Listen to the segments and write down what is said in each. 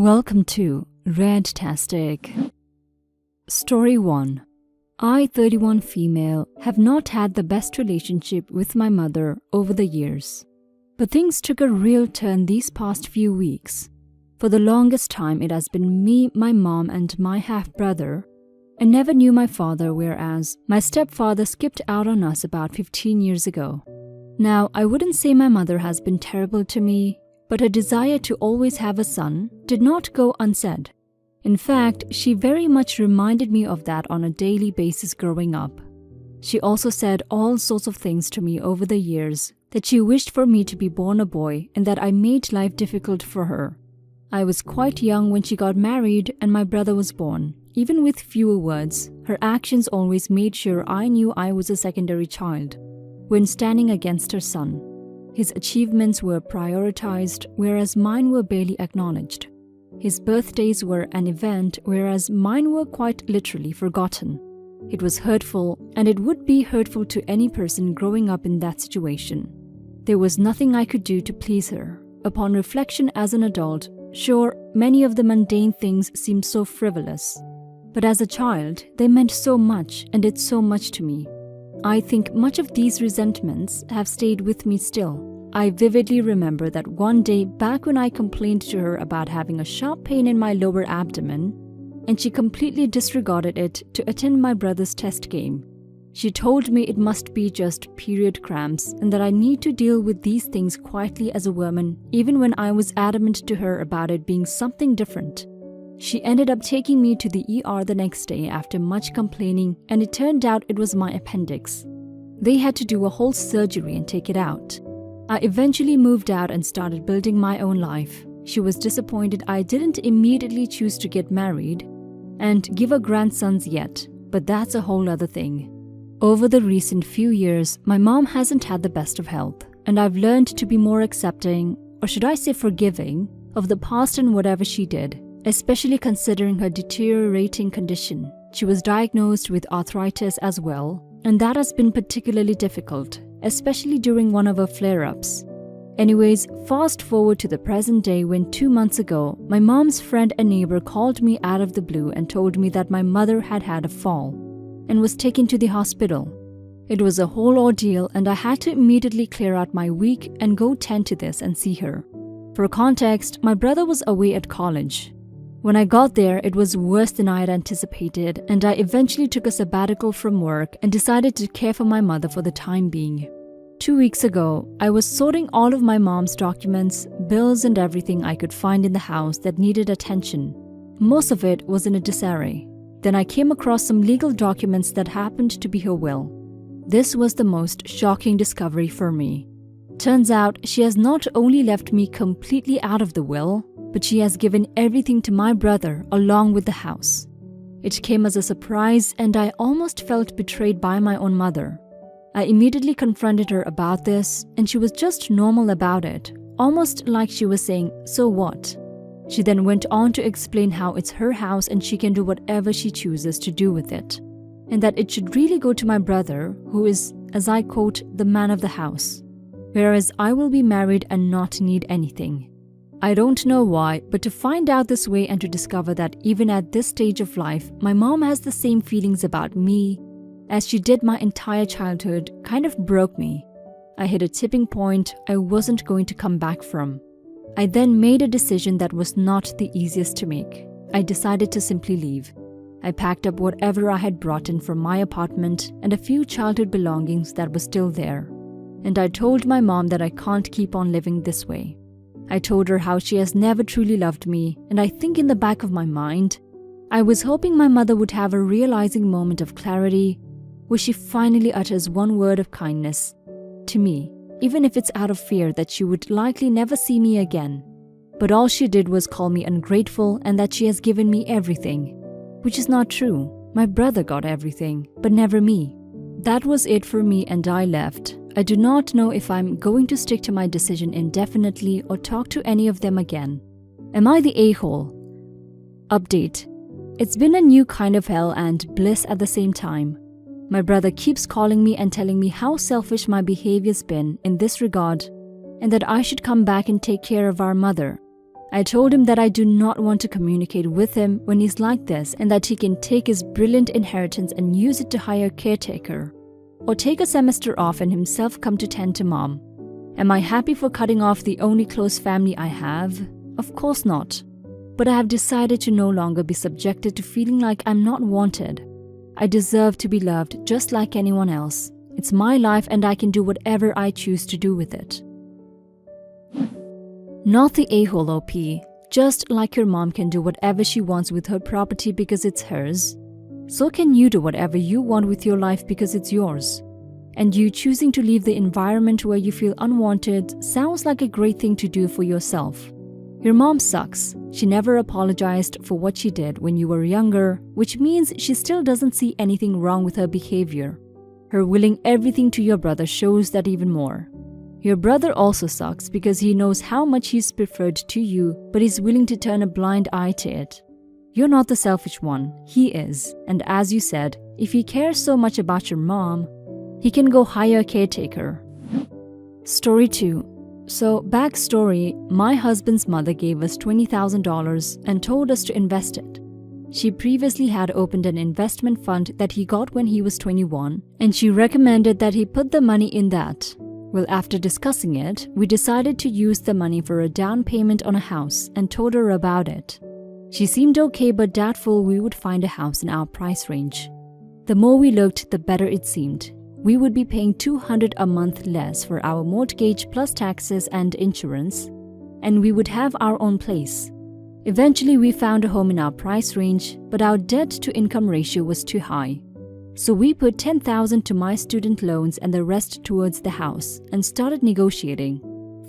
Welcome to Redtastic. Story 1. I, 31 female, have not had the best relationship with my mother over the years. But things took a real turn these past few weeks. For the longest time it has been me, my mom and my half-brother. I never knew my father, whereas my stepfather skipped out on us about 15 years ago. Now, I wouldn't say my mother has been terrible to me, but her desire to always have a son did not go unsaid. In fact, she very much reminded me of that on a daily basis growing up. She also said all sorts of things to me over the years, that she wished for me to be born a boy and that I made life difficult for her. I was quite young when she got married and my brother was born. Even with fewer words, her actions always made sure I knew I was a secondary child when standing against her son. His achievements were prioritized, whereas mine were barely acknowledged. His birthdays were an event, whereas mine were quite literally forgotten. It was hurtful, and it would be hurtful to any person growing up in that situation. There was nothing I could do to please her. Upon reflection as an adult, sure, many of the mundane things seemed so frivolous. But as a child, they meant so much and did so much to me. I think much of these resentments have stayed with me still. I vividly remember that one day back when I complained to her about having a sharp pain in my lower abdomen, and she completely disregarded it to attend my brother's test game. She told me it must be just period cramps and that I need to deal with these things quietly as a woman, even when I was adamant to her about it being something different. She ended up taking me to the ER the next day after much complaining, and it turned out it was my appendix. They had to do a whole surgery and take it out. I eventually moved out and started building my own life. She was disappointed I didn't immediately choose to get married and give her grandsons yet, but that's a whole other thing. Over the recent few years, my mom hasn't had the best of health, and I've learned to be more accepting, or should I say forgiving, of the past and whatever she did. Especially considering her deteriorating condition. She was diagnosed with arthritis as well, and that has been particularly difficult, especially during one of her flare-ups. Anyways, fast forward to the present day when 2 months ago, my mom's friend and neighbor called me out of the blue and told me that my mother had had a fall and was taken to the hospital. It was a whole ordeal and I had to immediately clear out my week and go tend to this and see her. For context, my brother was away at college. When I got there, it was worse than I had anticipated, and I eventually took a sabbatical from work and decided to care for my mother for the time being. 2 weeks ago, I was sorting all of my mom's documents, bills and everything I could find in the house that needed attention. Most of it was in a disarray. Then I came across some legal documents that happened to be her will. This was the most shocking discovery for me. Turns out, she has not only left me completely out of the will, but she has given everything to my brother along with the house. It came as a surprise and I almost felt betrayed by my own mother. I immediately confronted her about this and she was just normal about it, almost like she was saying, "So what?" She then went on to explain how it's her house and she can do whatever she chooses to do with it, and that it should really go to my brother, who is, as I quote, the man of the house, whereas I will be married and not need anything. I don't know why, but to find out this way and to discover that even at this stage of life, my mom has the same feelings about me as she did my entire childhood kind of broke me. I hit a tipping point I wasn't going to come back from. I then made a decision that was not the easiest to make. I decided to simply leave. I packed up whatever I had brought in from my apartment and a few childhood belongings that were still there. And I told my mom that I can't keep on living this way. I told her how she has never truly loved me, and I think in the back of my mind, I was hoping my mother would have a realizing moment of clarity where she finally utters one word of kindness to me, even if it's out of fear that she would likely never see me again. But all she did was call me ungrateful and that she has given me everything, which is not true. My brother got everything, but never me. That was it for me and I left. I do not know if I'm going to stick to my decision indefinitely or talk to any of them again. Am I the a-hole? Update. It's been a new kind of hell and bliss at the same time. My brother keeps calling me and telling me how selfish my behavior's been in this regard and that I should come back and take care of our mother. I told him that I do not want to communicate with him when he's like this and that he can take his brilliant inheritance and use it to hire a caretaker. Or take a semester off and himself come to tend to mom. Am I happy for cutting off the only close family I have? Of course not. But I have decided to no longer be subjected to feeling like I'm not wanted. I deserve to be loved just like anyone else. It's my life and I can do whatever I choose to do with it. Not the a-hole OP. Just like your mom can do whatever she wants with her property because it's hers, so can you do whatever you want with your life because it's yours. And you choosing to leave the environment where you feel unwanted sounds like a great thing to do for yourself. Your mom sucks. She never apologized for what she did when you were younger, which means she still doesn't see anything wrong with her behavior. Her willing everything to your brother shows that even more. Your brother also sucks because he knows how much he's preferred to you, but he's willing to turn a blind eye to it. You're not the selfish one, he is, and as you said, if he cares so much about your mom, he can go hire a caretaker. Story 2. So, backstory, my husband's mother gave us $20,000 and told us to invest it. She previously had opened an investment fund that he got when he was 21, and she recommended that he put the money in that. Well, after discussing it, we decided to use the money for a down payment on a house and told her about it. She seemed okay but doubtful we would find a house in our price range. The more we looked, the better it seemed. We would be paying $200 a month less for our mortgage plus taxes and insurance, and we would have our own place. Eventually, we found a home in our price range, but our debt-to-income ratio was too high. So we put $10,000 to my student loans and the rest towards the house and started negotiating.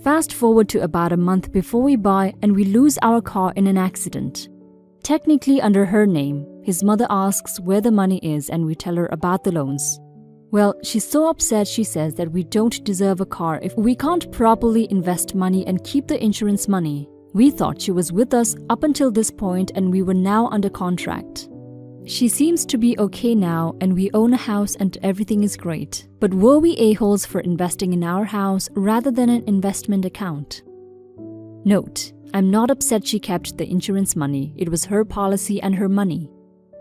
Fast forward to about a month before we buy and we lose our car in an accident. Technically under her name, his mother asks where the money is and we tell her about the loans. Well, she's so upset she says that we don't deserve a car if we can't properly invest money and keep the insurance money. We thought she was with us up until this point and we were now under contract. She seems to be okay now and we own a house and everything is great. But were we a-holes for investing in our house rather than an investment account? Note, I'm not upset she kept the insurance money. It was her policy and her money.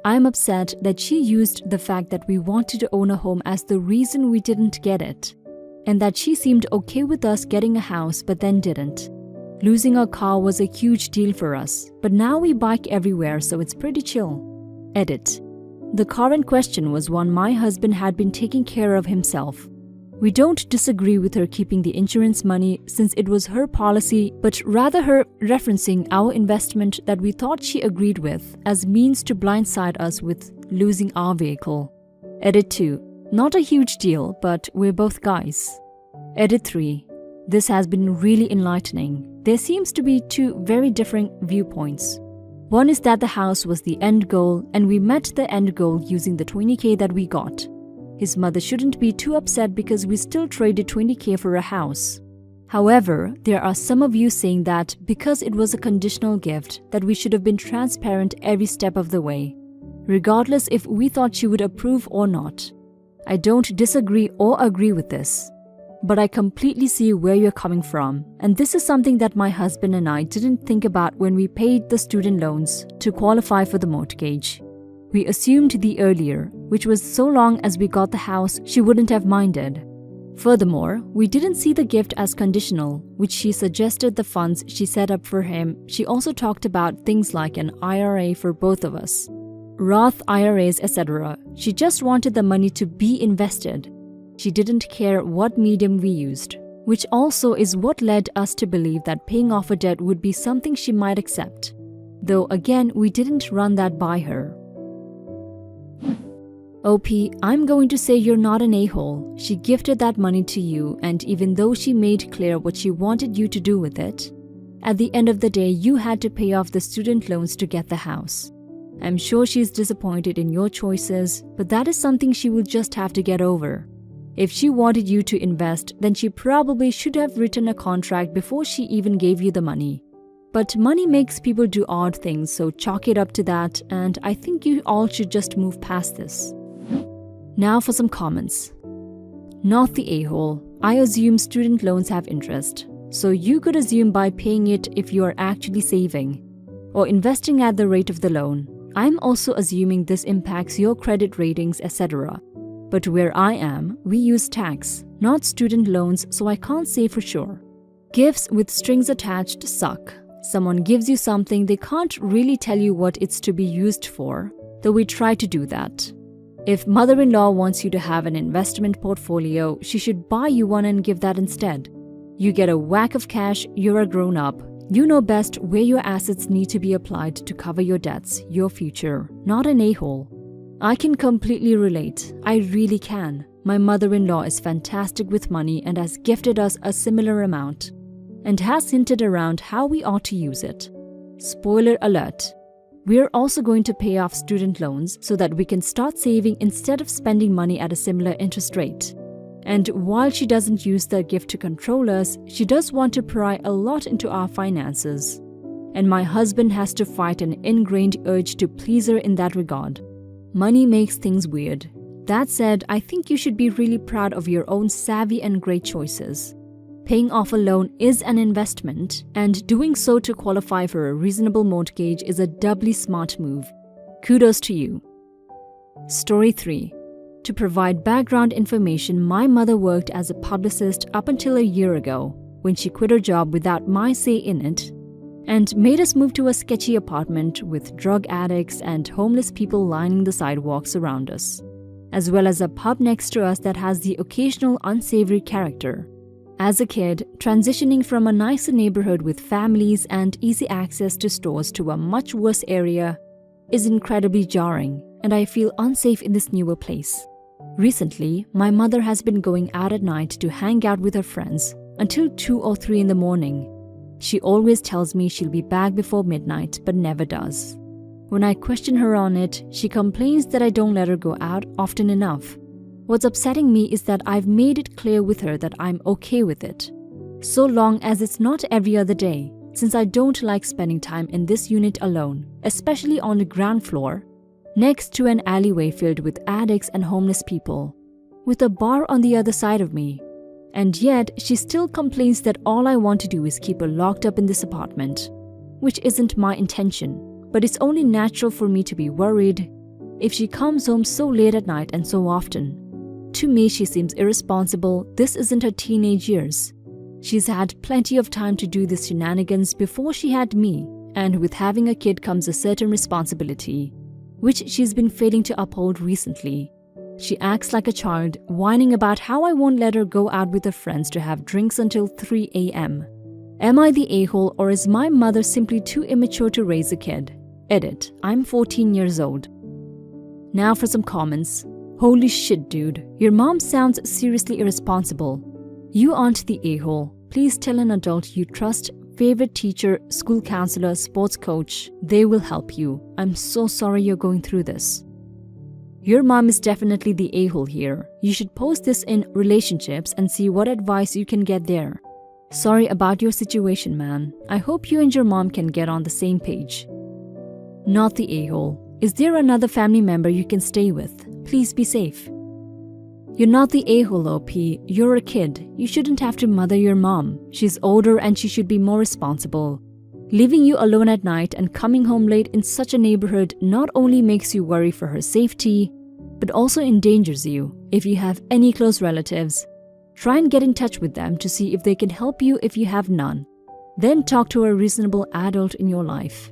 I'm upset that she used the fact that we wanted to own a home as the reason we didn't get it. And that she seemed okay with us getting a house but then didn't. Losing our car was a huge deal for us, but now we bike everywhere so it's pretty chill. Edit. The car in question was one my husband had been taking care of himself. We don't disagree with her keeping the insurance money since it was her policy, but rather her referencing our investment that we thought she agreed with as means to blindside us with losing our vehicle. Edit 2. Not a huge deal, but we're both guys. Edit 3. This has been really enlightening. There seems to be two very different viewpoints. One is that the house was the end goal and we met the end goal using the $20,000 that we got. His mother shouldn't be too upset because we still traded $20,000 for a house. However, there are some of you saying that because it was a conditional gift that we should have been transparent every step of the way, regardless if we thought she would approve or not. I don't disagree or agree with this. But I completely see where you're coming from, and this is something that my husband and I didn't think about when we paid the student loans to qualify for the mortgage. We assumed the earlier, which was so long as we got the house, she wouldn't have minded. Furthermore, we didn't see the gift as conditional, which she suggested the funds she set up for him. She also talked about things like an IRA for both of us, Roth IRAs, etc. She just wanted the money to be invested. She didn't care what medium we used, which also is what led us to believe that paying off a debt would be something she might accept. Though again, we didn't run that by her. OP, I'm going to say you're not an a-hole. She gifted that money to you, and even though she made clear what she wanted you to do with it, at the end of the day, you had to pay off the student loans to get the house. I'm sure she's disappointed in your choices, but that is something she will just have to get over. If she wanted you to invest, then she probably should have written a contract before she even gave you the money. But money makes people do odd things, so chalk it up to that, and I think you all should just move past this. Now for some comments. Not the a-hole. I assume student loans have interest. So you could assume by paying it if you are actually saving or investing at the rate of the loan. I'm also assuming this impacts your credit ratings, etc. But where I am, we use tax, not student loans, so I can't say for sure. Gifts with strings attached suck. Someone gives you something, they can't really tell you what it's to be used for, though we try to do that. If mother-in-law wants you to have an investment portfolio, she should buy you one and give that instead. You get a whack of cash, you're a grown-up. You know best where your assets need to be applied to cover your debts, your future, not an a-hole. I can completely relate. I really can. My mother-in-law is fantastic with money and has gifted us a similar amount, and has hinted around how we ought to use it. Spoiler alert. We're also going to pay off student loans so that we can start saving instead of spending money at a similar interest rate. And while she doesn't use the gift to control us, she does want to pry a lot into our finances. And my husband has to fight an ingrained urge to please her in that regard. Money makes things weird. That said, I think you should be really proud of your own savvy and great choices. Paying off a loan is an investment, and doing so to qualify for a reasonable mortgage is a doubly smart move. Kudos to you. Story 3. To provide background information, my mother worked as a publicist up until a year ago, when she quit her job without my say in it, and made us move to a sketchy apartment with drug addicts and homeless people lining the sidewalks around us, as well as a pub next to us that has the occasional unsavory character. As a kid, transitioning from a nicer neighborhood with families and easy access to stores to a much worse area is incredibly jarring, and I feel unsafe in this newer place. Recently, my mother has been going out at night to hang out with her friends until 2 or 3 in the morning. She always tells me she'll be back before midnight, but never does. When I question her on it, she complains that I don't let her go out often enough. What's upsetting me is that I've made it clear with her that I'm okay with it, so long as it's not every other day, since I don't like spending time in this unit alone, especially on the ground floor, next to an alleyway filled with addicts and homeless people, with a bar on the other side of me. And yet, she still complains that all I want to do is keep her locked up in this apartment, which isn't my intention, but it's only natural for me to be worried if she comes home so late at night and so often. To me, she seems irresponsible. This isn't her teenage years. She's had plenty of time to do these shenanigans before she had me, and with having a kid comes a certain responsibility, which she's been failing to uphold recently. She acts like a child, whining about how I won't let her go out with her friends to have drinks until 3 a.m. Am I the a-hole, or is my mother simply too immature to raise a kid? Edit. I'm 14 years old. Now for some comments. Holy shit, dude. Your mom sounds seriously irresponsible. You aren't the a-hole. Please tell an adult you trust, favorite teacher, school counselor, sports coach. They will help you. I'm so sorry you're going through this. Your mom is definitely the a-hole here. You should post this in relationships and see what advice you can get there. Sorry about your situation, man. I hope you and your mom can get on the same page. Not the a-hole. Is there another family member you can stay with? Please be safe. You're not the a-hole, OP. You're a kid. You shouldn't have to mother your mom. She's older and she should be more responsible. Leaving you alone at night and coming home late in such a neighborhood not only makes you worry for her safety, but also endangers you. If you have any close relatives, try and get in touch with them to see if they can help you if you have none. Then talk to a reasonable adult in your life.